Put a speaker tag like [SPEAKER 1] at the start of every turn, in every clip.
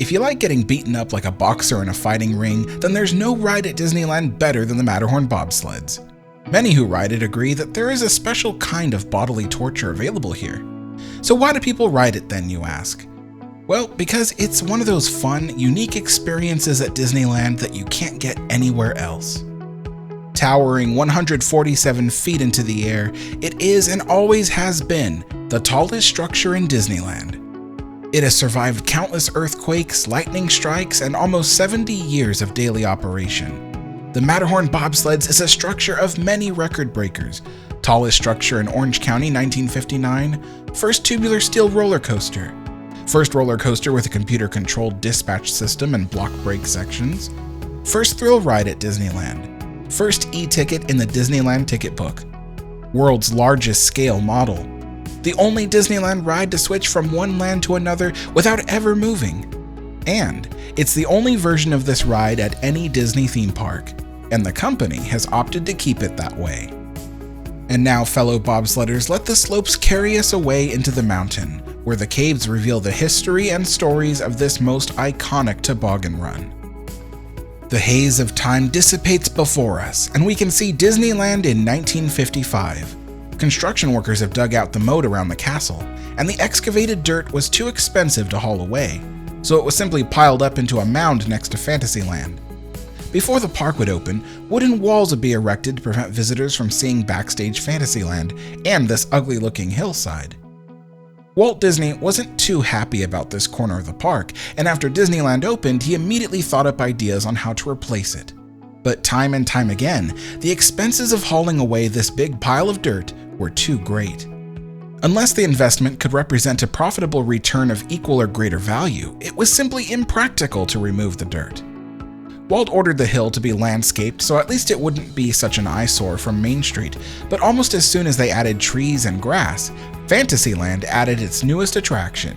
[SPEAKER 1] If you like getting beaten up like a boxer in a fighting ring, then there's no ride at Disneyland better than the Matterhorn Bobsleds. Many who ride it agree that there is a special kind of bodily torture available here. So why do people ride it then, you ask? Well, because it's one of those fun, unique experiences at Disneyland that you can't get anywhere else. Towering 147 feet into the air, it is and always has been the tallest structure in Disneyland. It has survived countless earthquakes, lightning strikes, and almost 70 years of daily operation. The Matterhorn Bobsleds is a structure of many record breakers. Tallest structure in Orange County, 1959. First tubular steel roller coaster. First roller coaster with a computer-controlled dispatch system and block brake sections. First thrill ride at Disneyland. First e-ticket in the Disneyland ticket book. World's largest scale model. The only Disneyland ride to switch from one land to another without ever moving. And it's the only version of this ride at any Disney theme park, and the company has opted to keep it that way. And now, fellow bobsledders, let the slopes carry us away into the mountain, where the caves reveal the history and stories of this most iconic toboggan run. The haze of time dissipates before us, and we can see Disneyland in 1955. Construction workers have dug out the moat around the castle, and the excavated dirt was too expensive to haul away, so it was simply piled up into a mound next to Fantasyland. Before the park would open, wooden walls would be erected to prevent visitors from seeing backstage Fantasyland and this ugly-looking hillside. Walt Disney wasn't too happy about this corner of the park, and after Disneyland opened, he immediately thought up ideas on how to replace it. But time and time again, the expenses of hauling away this big pile of dirt were too great. Unless the investment could represent a profitable return of equal or greater value, it was simply impractical to remove the dirt. Walt ordered the hill to be landscaped so at least it wouldn't be such an eyesore from Main Street, but almost as soon as they added trees and grass, Fantasyland added its newest attraction.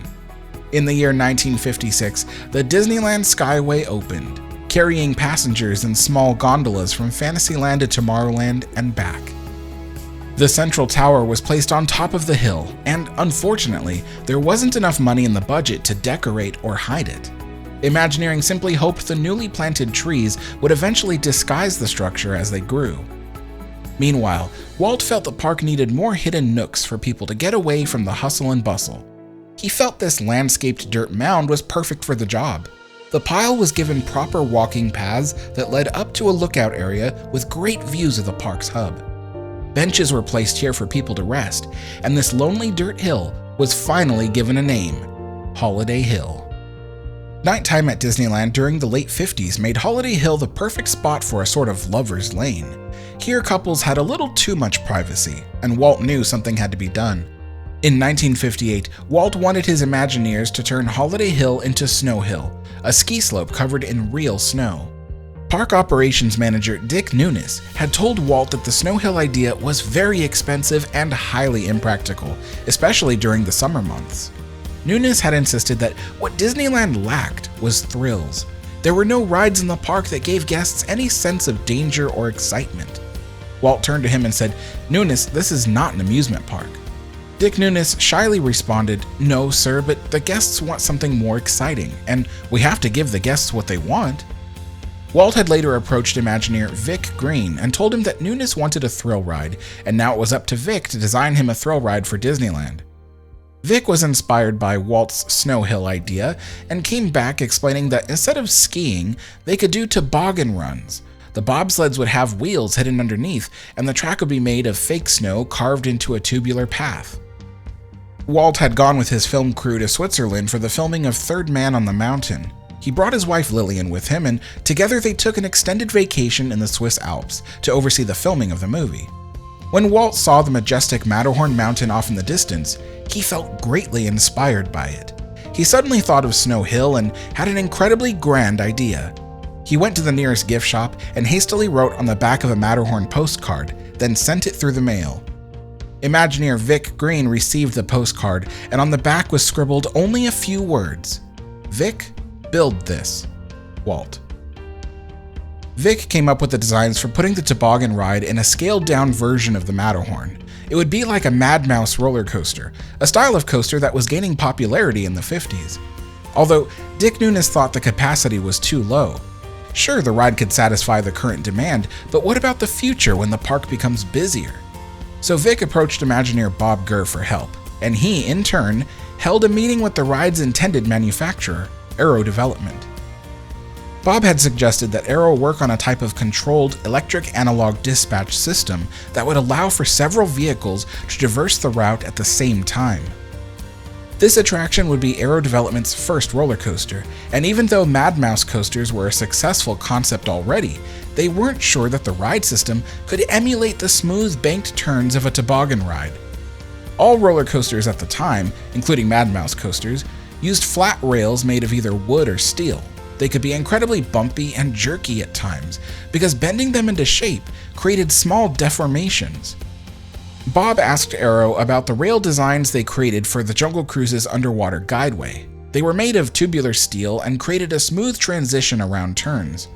[SPEAKER 1] In the year 1956, the Disneyland Skyway opened, carrying passengers in small gondolas from Fantasyland to Tomorrowland and back. The central tower was placed on top of the hill, and unfortunately, there wasn't enough money in the budget to decorate or hide it. Imagineering simply hoped the newly planted trees would eventually disguise the structure as they grew. Meanwhile, Walt felt the park needed more hidden nooks for people to get away from the hustle and bustle. He felt this landscaped dirt mound was perfect for the job. The pile was given proper walking paths that led up to a lookout area with great views of the park's hub. Benches were placed here for people to rest, and this lonely dirt hill was finally given a name, Holiday Hill. Nighttime at Disneyland during the late 50s made Holiday Hill the perfect spot for a sort of lover's lane. Here couples had a little too much privacy, and Walt knew something had to be done. In 1958, Walt wanted his Imagineers to turn Holiday Hill into Snow Hill, a ski slope covered in real snow. Park operations manager Dick Nunis had told Walt that the Snow Hill idea was very expensive and highly impractical, especially during the summer months. Nunis had insisted that what Disneyland lacked was thrills. There were no rides in the park that gave guests any sense of danger or excitement. Walt turned to him and said, "Nunis, this is not an amusement park." Dick Nunis shyly responded, "No, sir, but the guests want something more exciting, and we have to give the guests what they want." Walt had later approached Imagineer Vic Green and told him that Nunis wanted a thrill ride, and now it was up to Vic to design him a thrill ride for Disneyland. Vic was inspired by Walt's Snow Hill idea and came back explaining that instead of skiing, they could do toboggan runs. The bobsleds would have wheels hidden underneath, and the track would be made of fake snow carved into a tubular path. Walt had gone with his film crew to Switzerland for the filming of Third Man on the Mountain. He brought his wife Lillian with him, and together they took an extended vacation in the Swiss Alps to oversee the filming of the movie. When Walt saw the majestic Matterhorn mountain off in the distance, he felt greatly inspired by it. He suddenly thought of Snow Hill and had an incredibly grand idea. He went to the nearest gift shop and hastily wrote on the back of a Matterhorn postcard, then sent it through the mail. Imagineer Vic Green received the postcard, and on the back was scribbled only a few words. "Vic, build this. Walt." Vic came up with the designs for putting the toboggan ride in a scaled-down version of the Matterhorn. It would be like a Mad Mouse roller coaster, a style of coaster that was gaining popularity in the 50s. Although Dick Nunes thought the capacity was too low. Sure, the ride could satisfy the current demand, but what about the future when the park becomes busier? So Vic approached Imagineer Bob Gurr for help, and he, in turn, held a meeting with the ride's intended manufacturer, Aero Development. Bob had suggested that Aero work on a type of controlled electric analog dispatch system that would allow for several vehicles to traverse the route at the same time. This attraction would be Aero Development's first roller coaster, and even though Mad Mouse coasters were a successful concept already, they weren't sure that the ride system could emulate the smooth banked turns of a toboggan ride. All roller coasters at the time, including Mad Mouse coasters, used flat rails made of either wood or steel. They could be incredibly bumpy and jerky at times, because bending them into shape created small deformations. Bob asked Aero about the rail designs they created for the Jungle Cruise's underwater guideway. They were made of tubular steel and created a smooth transition around turns.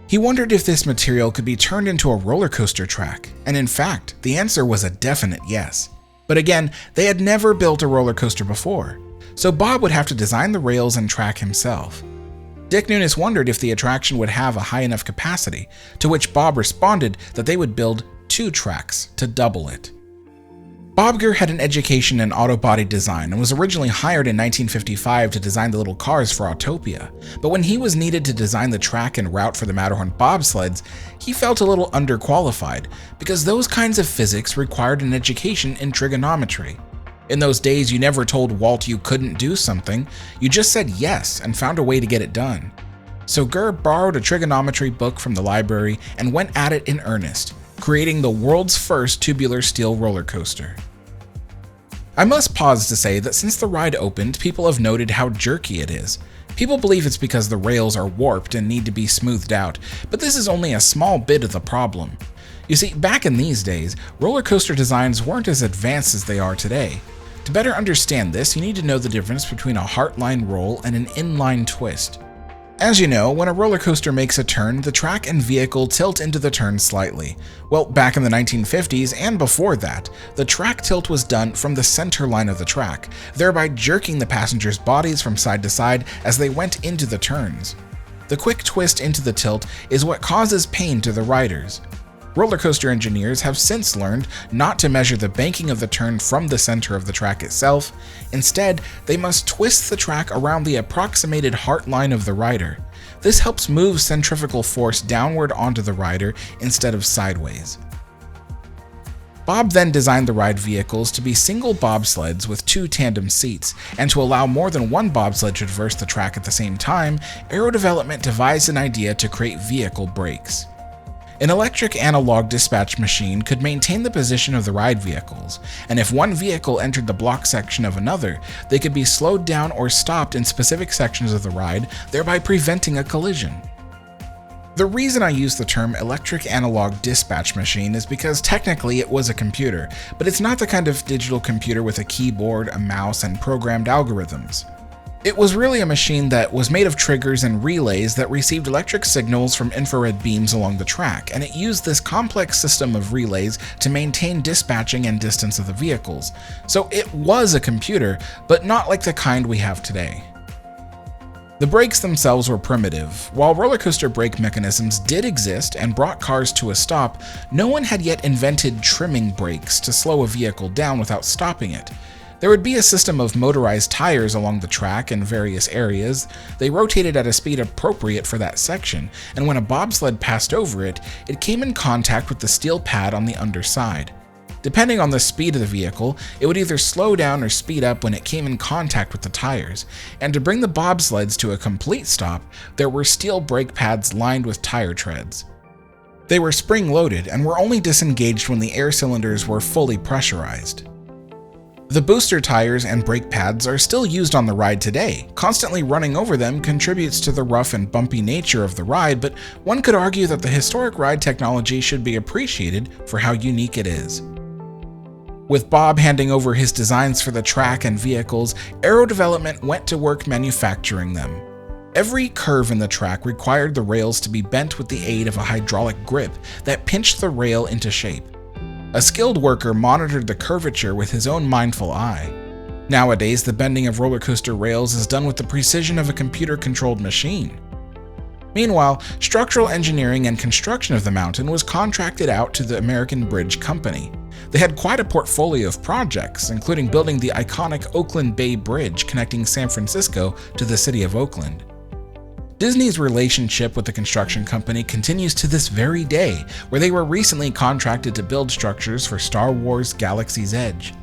[SPEAKER 1] He wondered if this material could be turned into a roller coaster track, and in fact, the answer was a definite yes. But again, they had never built a roller coaster before, so Bob would have to design the rails and track himself. Dick Nunes wondered if the attraction would have a high enough capacity, to which Bob responded that they would build 2 tracks to double it. Bob Gurr had an education in auto body design and was originally hired in 1955 to design the little cars for Autopia, but when he was needed to design the track and route for the Matterhorn Bobsleds, he felt a little underqualified because those kinds of physics required an education in trigonometry. In those days, you never told Walt you couldn't do something, you just said yes and found a way to get it done. So Gurr borrowed a trigonometry book from the library and went at it in earnest, creating the world's first tubular steel roller coaster. I must pause to say that since the ride opened, people have noted how jerky it is. People believe it's because the rails are warped and need to be smoothed out, but this is only a small bit of the problem. You see, back in these days, roller coaster designs weren't as advanced as they are today. To better understand this, you need to know the difference between a heartline roll and an inline twist. As you know, when a roller coaster makes a turn, the track and vehicle tilt into the turn slightly. Well, back in the 1950s and before that, the track tilt was done from the center line of the track, thereby jerking the passengers' bodies from side to side as they went into the turns. The quick twist into the tilt is what causes pain to the riders. Roller coaster engineers have since learned not to measure the banking of the turn from the center of the track itself. Instead, they must twist the track around the approximated heart line of the rider. This helps move centrifugal force downward onto the rider instead of sideways. Bob then designed the ride vehicles to be single bobsleds with 2 tandem seats, and to allow more than one bobsled to traverse the track at the same time, Aero Development devised an idea to create vehicle brakes. An electric analog dispatch machine could maintain the position of the ride vehicles, and if one vehicle entered the block section of another, they could be slowed down or stopped in specific sections of the ride, thereby preventing a collision. The reason I use the term electric analog dispatch machine is because technically it was a computer, but it's not the kind of digital computer with a keyboard, a mouse, and programmed algorithms. It was really a machine that was made of triggers and relays that received electric signals from infrared beams along the track, and it used this complex system of relays to maintain dispatching and distance of the vehicles. So it was a computer, but not like the kind we have today. The brakes themselves were primitive. While roller coaster brake mechanisms did exist and brought cars to a stop, no one had yet invented trimming brakes to slow a vehicle down without stopping it. There would be a system of motorized tires along the track in various areas. They rotated at a speed appropriate for that section, and when a bobsled passed over it, it came in contact with the steel pad on the underside. Depending on the speed of the vehicle, it would either slow down or speed up when it came in contact with the tires, and to bring the bobsleds to a complete stop, there were steel brake pads lined with tire treads. They were spring-loaded and were only disengaged when the air cylinders were fully pressurized. The booster tires and brake pads are still used on the ride today. Constantly running over them contributes to the rough and bumpy nature of the ride, but one could argue that the historic ride technology should be appreciated for how unique it is. With Bob handing over his designs for the track and vehicles, Aero Development went to work manufacturing them. Every curve in the track required the rails to be bent with the aid of a hydraulic grip that pinched the rail into shape. A skilled worker monitored the curvature with his own mindful eye. Nowadays, the bending of roller coaster rails is done with the precision of a computer-controlled machine. Meanwhile, structural engineering and construction of the mountain was contracted out to the American Bridge Company. They had quite a portfolio of projects, including building the iconic Oakland Bay Bridge connecting San Francisco to the city of Oakland. Disney's relationship with the construction company continues to this very day, where they were recently contracted to build structures for Star Wars Galaxy's Edge.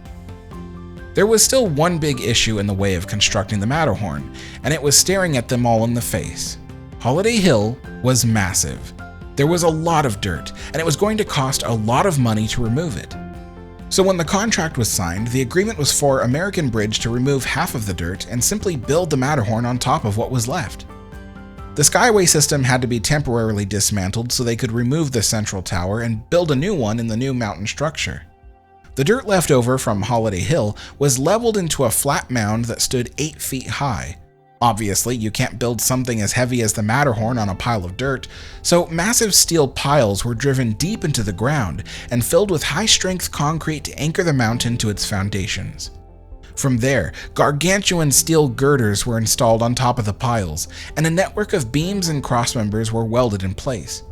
[SPEAKER 1] There was still one big issue in the way of constructing the Matterhorn, and it was staring at them all in the face. Holiday Hill was massive. There was a lot of dirt, and it was going to cost a lot of money to remove it. So when the contract was signed, the agreement was for American Bridge to remove half of the dirt and simply build the Matterhorn on top of what was left. The Skyway system had to be temporarily dismantled so they could remove the central tower and build a new one in the new mountain structure. The dirt left over from Holiday Hill was leveled into a flat mound that stood 8 feet high. Obviously, you can't build something as heavy as the Matterhorn on a pile of dirt, so massive steel piles were driven deep into the ground and filled with high-strength concrete to anchor the mountain to its foundations. From there, gargantuan steel girders were installed on top of the piles, and a network of beams and crossmembers were welded in place.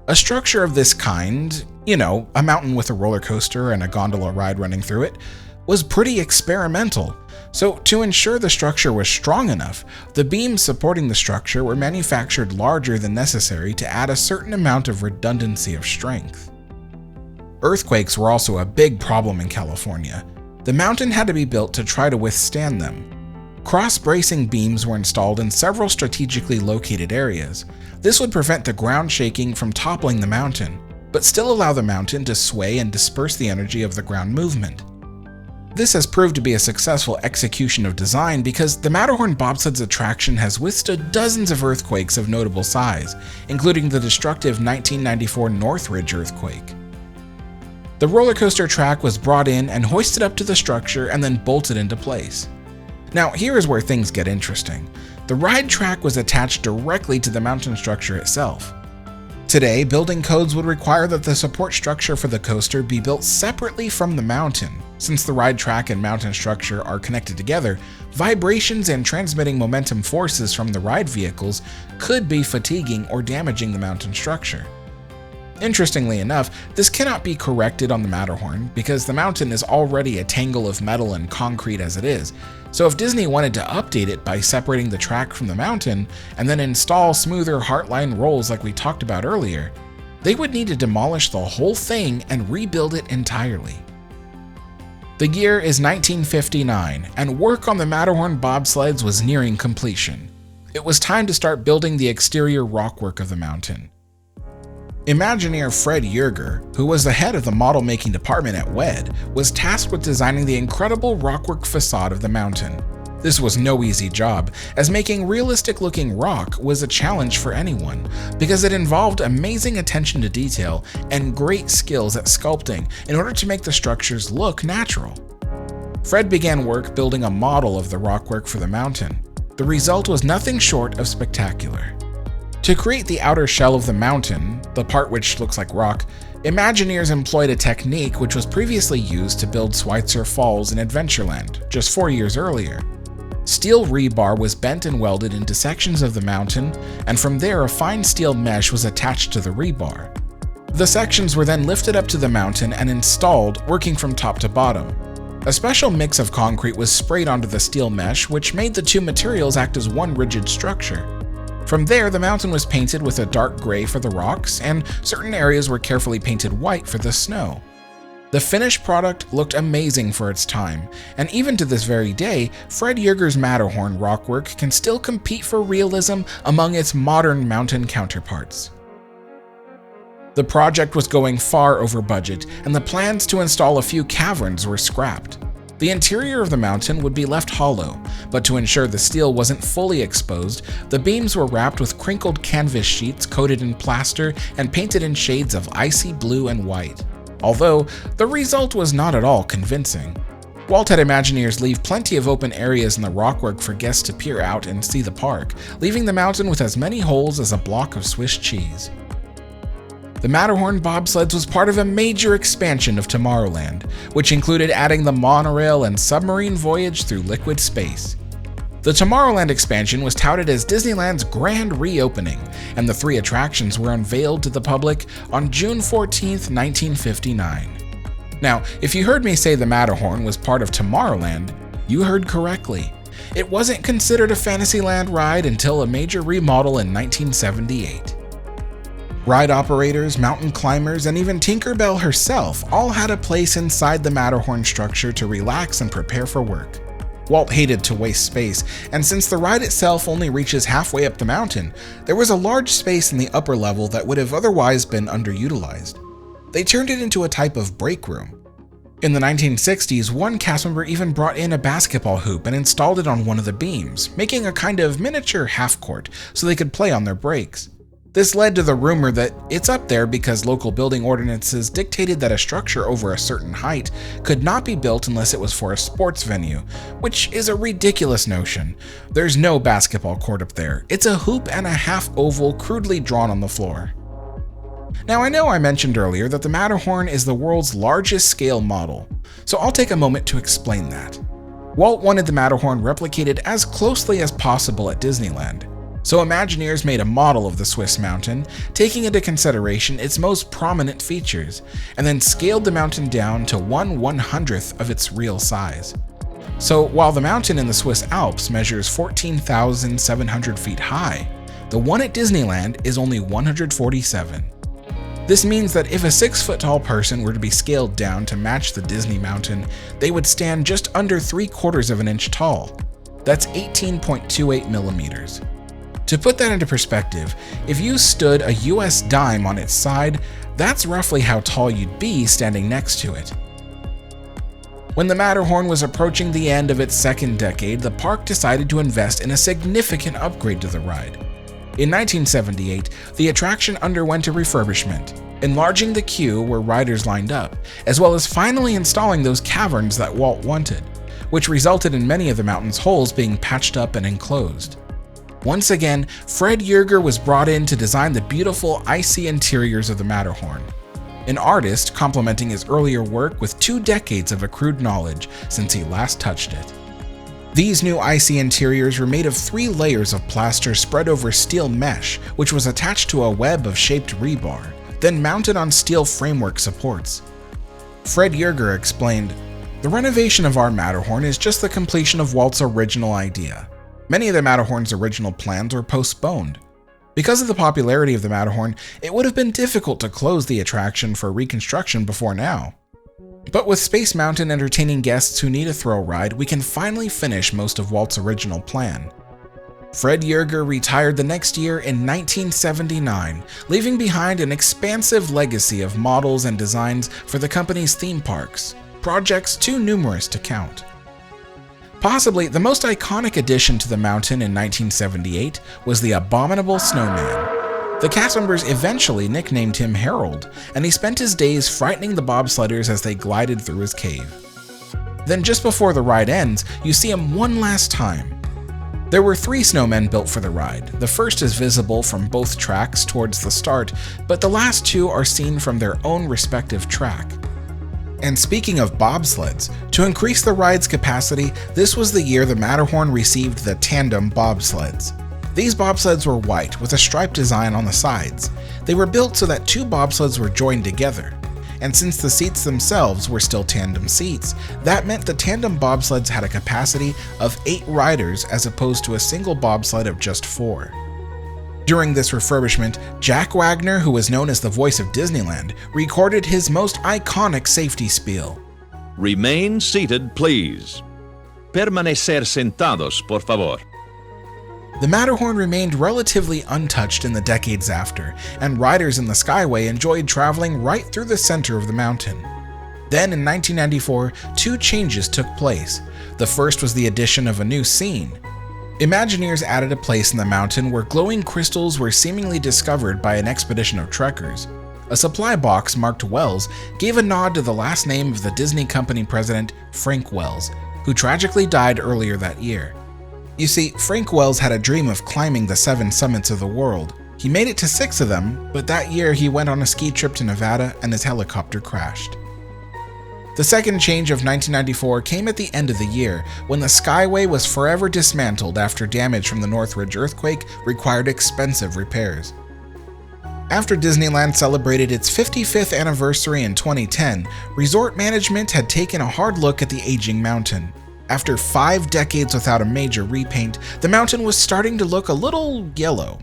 [SPEAKER 1] A structure of this kind, a mountain with a roller coaster and a gondola ride running through it, was pretty experimental. So to ensure the structure was strong enough, the beams supporting the structure were manufactured larger than necessary to add a certain amount of redundancy of strength. Earthquakes were also a big problem in California. The mountain had to be built to try to withstand them. Cross-bracing beams were installed in several strategically located areas. This would prevent the ground shaking from toppling the mountain, but still allow the mountain to sway and disperse the energy of the ground movement. This has proved to be a successful execution of design because the Matterhorn Bobsleds attraction has withstood dozens of earthquakes of notable size, including the destructive 1994 Northridge earthquake. The roller coaster track was brought in and hoisted up to the structure and then bolted into place. Now, here is where things get interesting. The ride track was attached directly to the mountain structure itself. Today, building codes would require that the support structure for the coaster be built separately from the mountain. Since the ride track and mountain structure are connected together, vibrations and transmitting momentum forces from the ride vehicles could be fatiguing or damaging the mountain structure. Interestingly enough, this cannot be corrected on the Matterhorn because the mountain is already a tangle of metal and concrete as it is, so if Disney wanted to update it by separating the track from the mountain and then install smoother heartline rolls like we talked about earlier, they would need to demolish the whole thing and rebuild it entirely. The year is 1959, and work on the Matterhorn bobsleds was nearing completion. It was time to start building the exterior rockwork of the mountain. Imagineer Fred Yerger, who was the head of the model-making department at WED, was tasked with designing the incredible rockwork facade of the mountain. This was no easy job, as making realistic-looking rock was a challenge for anyone, because it involved amazing attention to detail and great skills at sculpting in order to make the structures look natural. Fred began work building a model of the rockwork for the mountain. The result was nothing short of spectacular. To create the outer shell of the mountain, the part which looks like rock, Imagineers employed a technique which was previously used to build Schweitzer Falls in Adventureland, just 4 years earlier. Steel rebar was bent and welded into sections of the mountain, and from there a fine steel mesh was attached to the rebar. The sections were then lifted up to the mountain and installed, working from top to bottom. A special mix of concrete was sprayed onto the steel mesh, which made the two materials act as one rigid structure. From there, the mountain was painted with a dark gray for the rocks, and certain areas were carefully painted white for the snow. The finished product looked amazing for its time, and even to this very day, Fred Yerger's Matterhorn rockwork can still compete for realism among its modern mountain counterparts. The project was going far over budget, and the plans to install a few caverns were scrapped. The interior of the mountain would be left hollow, but to ensure the steel wasn't fully exposed, the beams were wrapped with crinkled canvas sheets coated in plaster and painted in shades of icy blue and white. Although, the result was not at all convincing. Walt had Imagineers leave plenty of open areas in the rockwork for guests to peer out and see the park, leaving the mountain with as many holes as a block of Swiss cheese. The Matterhorn Bobsleds was part of a major expansion of Tomorrowland, which included adding the monorail and submarine voyage through liquid space. The Tomorrowland expansion was touted as Disneyland's grand reopening, and the 3 attractions were unveiled to the public on June 14, 1959. Now, if you heard me say the Matterhorn was part of Tomorrowland, you heard correctly. It wasn't considered a Fantasyland ride until a major remodel in 1978. Ride operators, mountain climbers, and even Tinker Bell herself all had a place inside the Matterhorn structure to relax and prepare for work. Walt hated to waste space, and since the ride itself only reaches halfway up the mountain, there was a large space in the upper level that would have otherwise been underutilized. They turned it into a type of break room. In the 1960s, one cast member even brought in a basketball hoop and installed it on one of the beams, making a kind of miniature half-court so they could play on their breaks. This led to the rumor that it's up there because local building ordinances dictated that a structure over a certain height could not be built unless it was for a sports venue, which is a ridiculous notion. There's no basketball court up there. It's a hoop and a half oval crudely drawn on the floor. Now, I know I mentioned earlier that the Matterhorn is the world's largest scale model, so I'll take a moment to explain that. Walt wanted the Matterhorn replicated as closely as possible at Disneyland. So Imagineers made a model of the Swiss mountain, taking into consideration its most prominent features, and then scaled the mountain down to 1/100th of its real size. So while the mountain in the Swiss Alps measures 14,700 feet high, the one at Disneyland is only 147. This means that if a 6-foot-tall person were to be scaled down to match the Disney mountain, they would stand just under 3/4 of an inch tall. That's 18.28 millimeters. To put that into perspective, if you stood a US dime on its side, that's roughly how tall you'd be standing next to it. When the Matterhorn was approaching the end of its second decade, the park decided to invest in a significant upgrade to the ride. In 1978, the attraction underwent a refurbishment, enlarging the queue where riders lined up, as well as finally installing those caverns that Walt wanted, which resulted in many of the mountain's holes being patched up and enclosed. Once again, Fred Yerger was brought in to design the beautiful icy interiors of the Matterhorn, an artist complementing his earlier work with 2 decades of accrued knowledge since he last touched it. These new icy interiors were made of 3 layers of plaster spread over steel mesh, which was attached to a web of shaped rebar, then mounted on steel framework supports. Fred Yerger explained, "The renovation of our Matterhorn is just the completion of Walt's original idea. Many of the Matterhorn's original plans were postponed. Because of the popularity of the Matterhorn, it would have been difficult to close the attraction for reconstruction before now. But with Space Mountain entertaining guests who need a thrill ride, we can finally finish most of Walt's original plan." Fred Yerger retired the next year in 1979, leaving behind an expansive legacy of models and designs for the company's theme parks, projects too numerous to count. Possibly the most iconic addition to the mountain in 1978 was the Abominable Snowman. The cast members eventually nicknamed him Harold, and he spent his days frightening the bobsledders as they glided through his cave. Then just before the ride ends, you see him one last time. There were 3 snowmen built for the ride. The first is visible from both tracks towards the start, but the last 2 are seen from their own respective track. And speaking of bobsleds, to increase the ride's capacity, this was the year the Matterhorn received the tandem bobsleds. These bobsleds were white with a striped design on the sides. They were built so that 2 bobsleds were joined together. And since the seats themselves were still tandem seats, that meant the tandem bobsleds had a capacity of 8 riders as opposed to a single bobsled of just 4. During this refurbishment, Jack Wagner, who was known as the voice of Disneyland, recorded his most iconic safety spiel.
[SPEAKER 2] Remain seated, please. Permanecer sentados, por favor.
[SPEAKER 1] The Matterhorn remained relatively untouched in the decades after, and riders in the Skyway enjoyed traveling right through the center of the mountain. Then in 1994, 2 changes took place. The first was the addition of a new scene. Imagineers added a place in the mountain where glowing crystals were seemingly discovered by an expedition of trekkers. A supply box marked Wells gave a nod to the last name of the Disney Company president, Frank Wells, who tragically died earlier that year. You see, Frank Wells had a dream of climbing the 7 summits of the world. He made it to 6 of them, but that year he went on a ski trip to Nevada and his helicopter crashed. The second change of 1994 came at the end of the year, when the Skyway was forever dismantled after damage from the Northridge earthquake required expensive repairs. After Disneyland celebrated its 55th anniversary in 2010, resort management had taken a hard look at the aging mountain. After 5 decades without a major repaint, the mountain was starting to look a little yellow.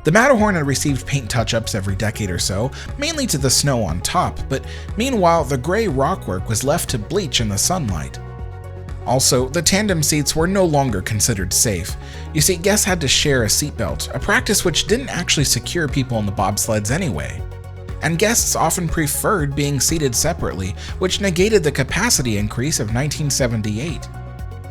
[SPEAKER 1] The Matterhorn had received paint touch-ups every decade or so, mainly to the snow on top, but meanwhile the gray rockwork was left to bleach in the sunlight. Also, the tandem seats were no longer considered safe. You see, guests had to share a seatbelt, a practice which didn't actually secure people in the bobsleds anyway. And guests often preferred being seated separately, which negated the capacity increase of 1978.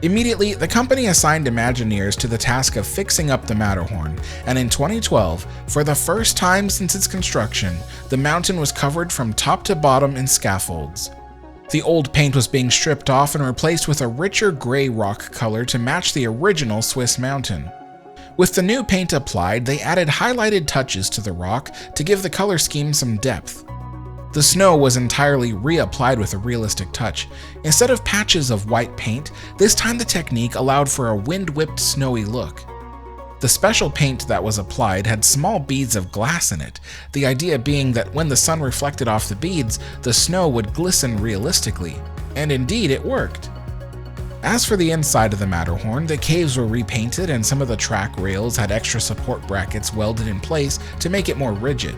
[SPEAKER 1] Immediately, the company assigned Imagineers to the task of fixing up the Matterhorn, and in 2012, for the first time since its construction, the mountain was covered from top to bottom in scaffolds. The old paint was being stripped off and replaced with a richer gray rock color to match the original Swiss mountain. With the new paint applied, they added highlighted touches to the rock to give the color scheme some depth. The snow was entirely reapplied with a realistic touch. Instead of patches of white paint, this time the technique allowed for a wind-whipped snowy look. The special paint that was applied had small beads of glass in it, the idea being that when the sun reflected off the beads, the snow would glisten realistically, and indeed it worked. As for the inside of the Matterhorn, the caves were repainted and some of the track rails had extra support brackets welded in place to make it more rigid.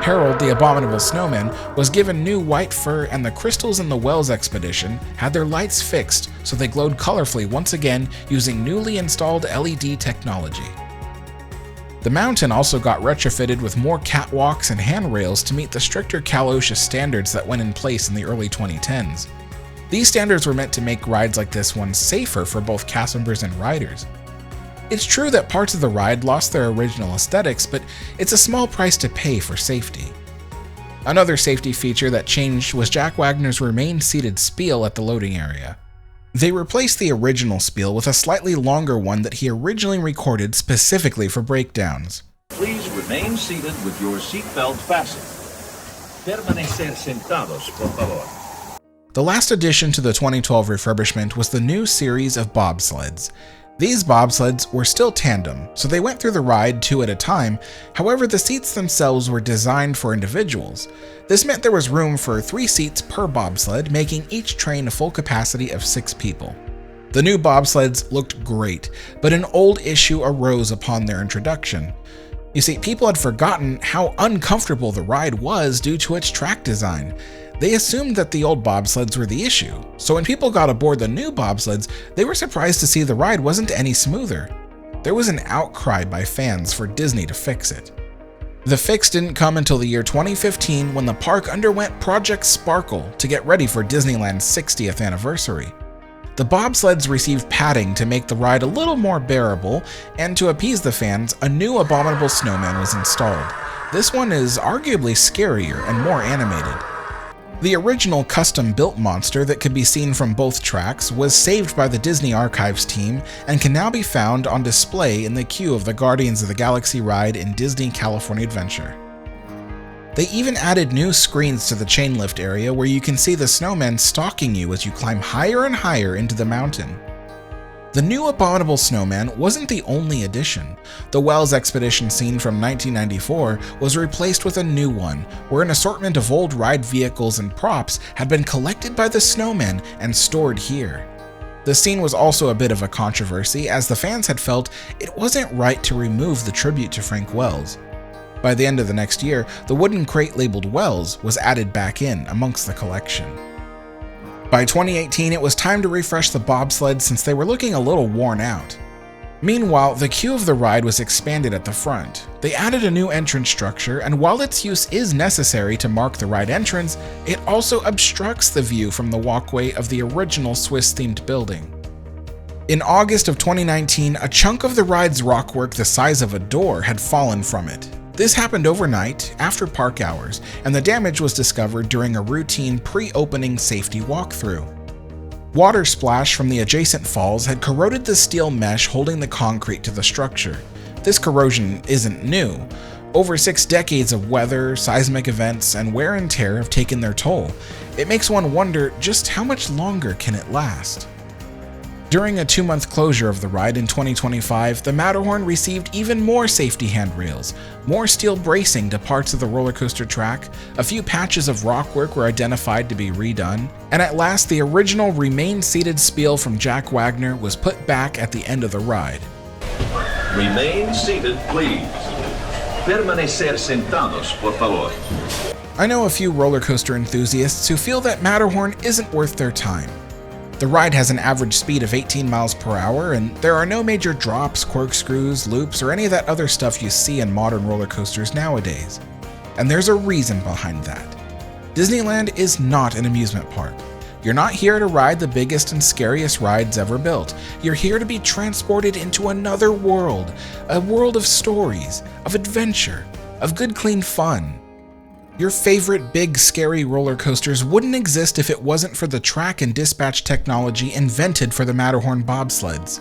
[SPEAKER 1] Harold, the abominable snowman, was given new white fur, and the crystals in the Wells expedition had their lights fixed so they glowed colorfully once again using newly installed LED technology. The mountain also got retrofitted with more catwalks and handrails to meet the stricter Cal OSHA standards that went in place in the early 2010s. These standards were meant to make rides like this one safer for both cast members and riders. It's true that parts of the ride lost their original aesthetics, but it's a small price to pay for safety. Another safety feature that changed was Jack Wagner's remain-seated spiel at the loading area. They replaced the original spiel with a slightly longer one that he originally recorded specifically for breakdowns.
[SPEAKER 2] Please remain seated with your seatbelt fastened. Permanecer sentados, por favor.
[SPEAKER 1] The last addition to the 2012 refurbishment was the new series of bobsleds. These bobsleds were still tandem, so they went through the ride 2 at a time. However, the seats themselves were designed for individuals. This meant there was room for 3 seats per bobsled, making each train a full capacity of 6 people. The new bobsleds looked great, but an old issue arose upon their introduction. You see, people had forgotten how uncomfortable the ride was due to its track design. They assumed that the old bobsleds were the issue, so when people got aboard the new bobsleds, they were surprised to see the ride wasn't any smoother. There was an outcry by fans for Disney to fix it. The fix didn't come until the year 2015 when the park underwent Project Sparkle to get ready for Disneyland's 60th anniversary. The bobsleds received padding to make the ride a little more bearable, and to appease the fans, a new abominable snowman was installed. This one is arguably scarier and more animated. The original custom-built monster that could be seen from both tracks was saved by the Disney Archives team and can now be found on display in the queue of the Guardians of the Galaxy ride in Disney California Adventure. They even added new screens to the chain lift area where you can see the snowman stalking you as you climb higher and higher into the mountain. The new abominable snowman wasn't the only addition. The Wells expedition scene from 1994 was replaced with a new one, where an assortment of old ride vehicles and props had been collected by the snowman and stored here. The scene was also a bit of a controversy, as the fans had felt it wasn't right to remove the tribute to Frank Wells. By the end of the next year, the wooden crate labeled Wells was added back in amongst the collection. By 2018, it was time to refresh the bobsleds since they were looking a little worn out. Meanwhile, the queue of the ride was expanded at the front. They added a new entrance structure, and while its use is necessary to mark the ride entrance, it also obstructs the view from the walkway of the original Swiss-themed building. In August of 2019, a chunk of the ride's rockwork the size of a door had fallen from it. This happened overnight, after park hours, and the damage was discovered during a routine pre-opening safety walkthrough. Water splash from the adjacent falls had corroded the steel mesh holding the concrete to the structure. This corrosion isn't new. Over 6 decades of weather, seismic events, and wear and tear have taken their toll. It makes one wonder just how much longer can it last. During a 2-month closure of the ride in 2025, the Matterhorn received even more safety handrails, more steel bracing to parts of the roller coaster track, a few patches of rockwork were identified to be redone, and at last the original Remain Seated spiel from Jack Wagner was put back at the end of the ride.
[SPEAKER 2] Remain seated, please. Permanecer sentados, por favor.
[SPEAKER 1] I know a few roller coaster enthusiasts who feel that Matterhorn isn't worth their time. The ride has an average speed of 18 miles per hour, and there are no major drops, corkscrews, loops, or any of that other stuff you see in modern roller coasters nowadays. And there's a reason behind that. Disneyland is not an amusement park. You're not here to ride the biggest and scariest rides ever built. You're here to be transported into another world, a world of stories, of adventure, of good clean fun. Your favorite big scary roller coasters wouldn't exist if it wasn't for the track and dispatch technology invented for the Matterhorn Bobsleds.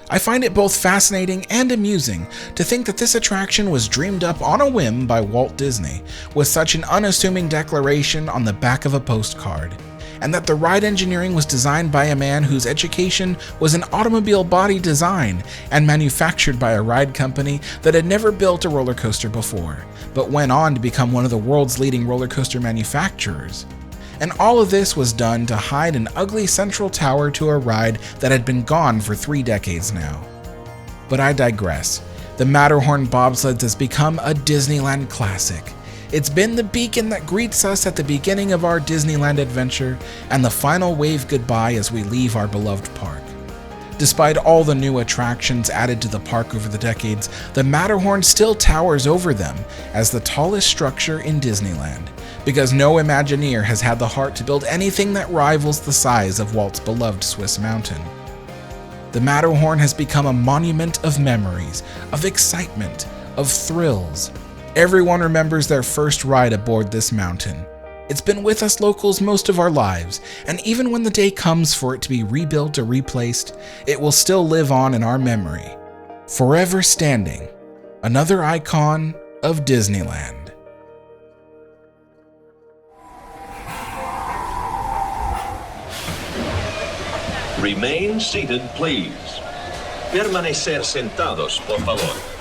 [SPEAKER 1] I find it both fascinating and amusing to think that this attraction was dreamed up on a whim by Walt Disney, with such an unassuming declaration on the back of a postcard, and that the ride engineering was designed by a man whose education was in automobile body design and manufactured by a ride company that had never built a roller coaster before, but went on to become one of the world's leading roller coaster manufacturers. And all of this was done to hide an ugly central tower to a ride that had been gone for 3 decades now. But I digress. The Matterhorn Bobsleds has become a Disneyland classic. It's been the beacon that greets us at the beginning of our Disneyland adventure and the final wave goodbye as we leave our beloved park. Despite all the new attractions added to the park over the decades, the Matterhorn still towers over them as the tallest structure in Disneyland, because no Imagineer has had the heart to build anything that rivals the size of Walt's beloved Swiss mountain. The Matterhorn has become a monument of memories, of excitement, of thrills. Everyone remembers their first ride aboard this mountain. It's been with us locals most of our lives, and even when the day comes for it to be rebuilt or replaced, it will still live on in our memory. Forever standing, another icon of Disneyland.
[SPEAKER 2] Remain seated, please. Permanecer sentados, por favor.